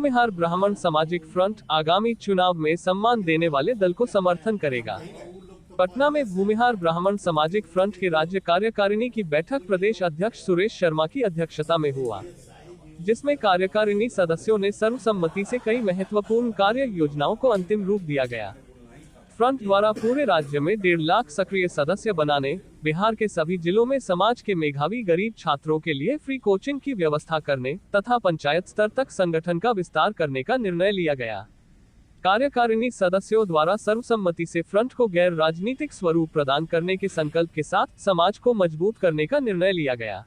भूमिहार ब्राह्मण सामाजिक फ्रंट आगामी चुनाव में सम्मान देने वाले दल को समर्थन करेगा। पटना में भूमिहार ब्राह्मण सामाजिक फ्रंट के राज्य कार्यकारिणी की बैठक प्रदेश अध्यक्ष सुरेश शर्मा की अध्यक्षता में हुआ, जिसमें कार्यकारिणी सदस्यों ने सर्वसम्मति से कई महत्वपूर्ण कार्य योजनाओं को अंतिम रूप दिया गया। फ्रंट द्वारा पूरे राज्य में 1.5 लाख सक्रिय सदस्य बनाने, बिहार के सभी जिलों में समाज के मेधावी गरीब छात्रों के लिए फ्री कोचिंग की व्यवस्था करने तथा पंचायत स्तर तक संगठन का विस्तार करने का निर्णय लिया गया। कार्यकारिणी सदस्यों द्वारा सर्वसम्मति से फ्रंट को गैर राजनीतिक स्वरूप प्रदान करने के संकल्प के साथ समाज को मजबूत करने का निर्णय लिया गया,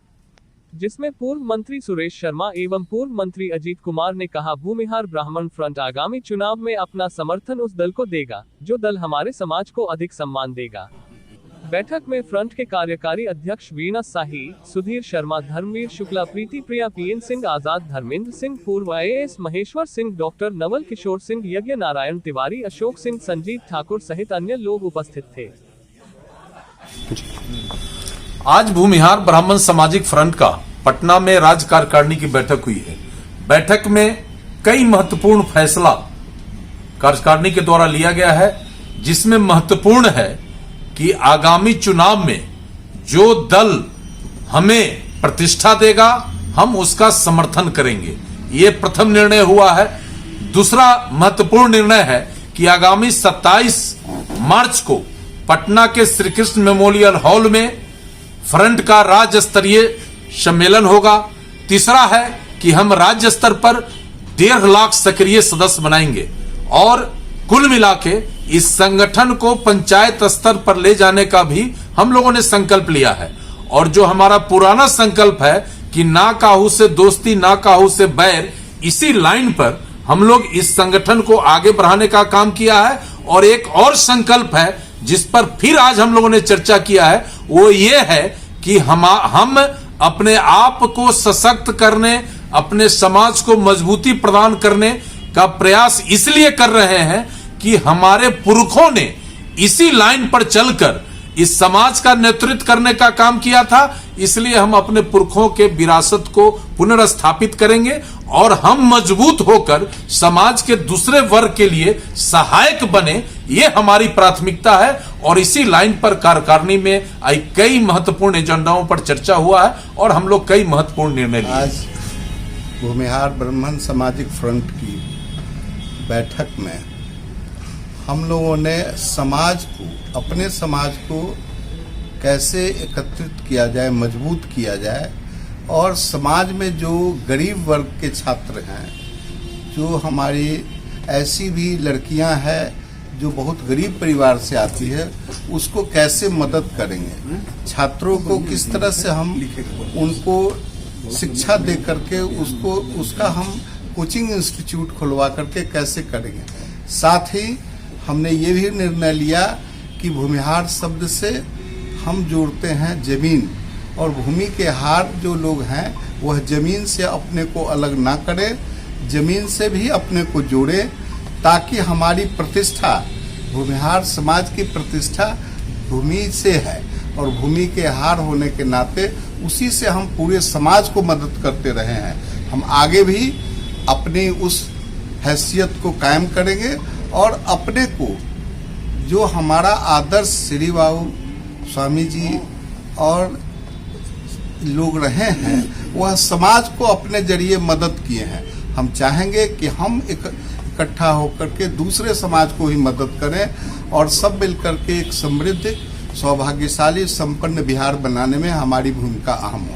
जिसमें पूर्व मंत्री सुरेश शर्मा एवं पूर्व मंत्री अजीत कुमार ने कहा, भूमिहार ब्राह्मण फ्रंट आगामी चुनाव में अपना समर्थन उस दल को देगा जो दल हमारे समाज को अधिक सम्मान देगा। बैठक में फ्रंट के कार्यकारी अध्यक्ष वीणा शाही, सुधीर शर्मा, धर्मवीर शुक्ला, प्रीति प्रिया, पीएन सिंह आजाद, धर्मेंद्र सिंह, पूर्व IAS महेश्वर सिंह, डॉक्टर नवल किशोर सिंह, यज्ञ नारायण तिवारी, अशोक सिंह, संजीत ठाकुर सहित अन्य लोग उपस्थित थे। आज भूमिहार ब्राह्मण सामाजिक फ्रंट का पटना में राज्य कार्यकारिणी की बैठक हुई है। बैठक में कई महत्वपूर्ण फैसला कार्यकारिणी के द्वारा लिया गया है, जिसमें महत्वपूर्ण है कि आगामी चुनाव में जो दल हमें प्रतिष्ठा देगा हम उसका समर्थन करेंगे, ये प्रथम निर्णय हुआ है। दूसरा महत्वपूर्ण निर्णय है कि आगामी 27 मार्च को पटना के श्री कृष्ण मेमोरियल हॉल में फ्रंट का राज्य स्तरीय सम्मेलन होगा। तीसरा है कि हम राज्य स्तर पर 1.5 लाख सक्रिय सदस्य बनाएंगे और कुल मिला के इस संगठन को पंचायत स्तर पर ले जाने का भी हम लोगों ने संकल्प लिया है। और जो हमारा पुराना संकल्प है कि ना काहू से दोस्ती ना काहू से बैर, इसी लाइन पर हम लोग इस संगठन को आगे बढ़ाने का काम किया है। और एक और संकल्प है जिस पर फिर आज हम लोगों ने चर्चा किया है, वो ये है कि हम अपने आप को सशक्त करने, अपने समाज को मजबूती प्रदान करने का प्रयास इसलिए कर रहे हैं कि हमारे पुरखों ने इसी लाइन पर चलकर इस समाज का नेतृत्व करने का काम किया था। इसलिए हम अपने पुरखों के विरासत को पुनर्स्थापित करेंगे और हम मजबूत होकर समाज के दूसरे वर्ग के लिए सहायक बने, ये हमारी प्राथमिकता है। और इसी लाइन पर कार्यकारिणी में आई कई महत्वपूर्ण एजेंडाओं पर चर्चा हुआ है और हम लोग कई महत्वपूर्ण निर्णय लिए। आज भूमिहार ब्राह्मण सामाजिक फ्रंट की बैठक में हम लोगों ने समाज को, अपने समाज को कैसे एकत्रित किया जाए, मजबूत किया जाए और समाज में जो गरीब वर्ग के छात्र हैं, जो हमारी ऐसी भी लड़कियां हैं जो बहुत गरीब परिवार से आती है, उसको कैसे मदद करेंगे, छात्रों को किस तरह से हम उनको शिक्षा दे करके उसका हम कोचिंग इंस्टीट्यूट खुलवा करके कैसे करेंगे। साथ ही हमने ये भी निर्णय लिया कि भूमिहार शब्द से हम जोड़ते हैं जमीन, और भूमि के हार जो लोग हैं वह जमीन से अपने को अलग ना करें, जमीन से भी अपने को जोड़े, ताकि हमारी प्रतिष्ठा, भूमिहार समाज की प्रतिष्ठा भूमि से है और भूमि के हार होने के नाते उसी से हम पूरे समाज को मदद करते रहे हैं। हम आगे भी अपनी उस हैसियत को कायम करेंगे और अपने को, जो हमारा आदर्श श्री बाबू स्वामी जी और लोग रहे हैं, वह समाज को अपने जरिए मदद किए हैं। हम चाहेंगे कि हम इकट्ठा होकर के दूसरे समाज को ही मदद करें और सब मिलकर के एक समृद्ध, सौभाग्यशाली, संपन्न बिहार बनाने में हमारी भूमिका अहम हो।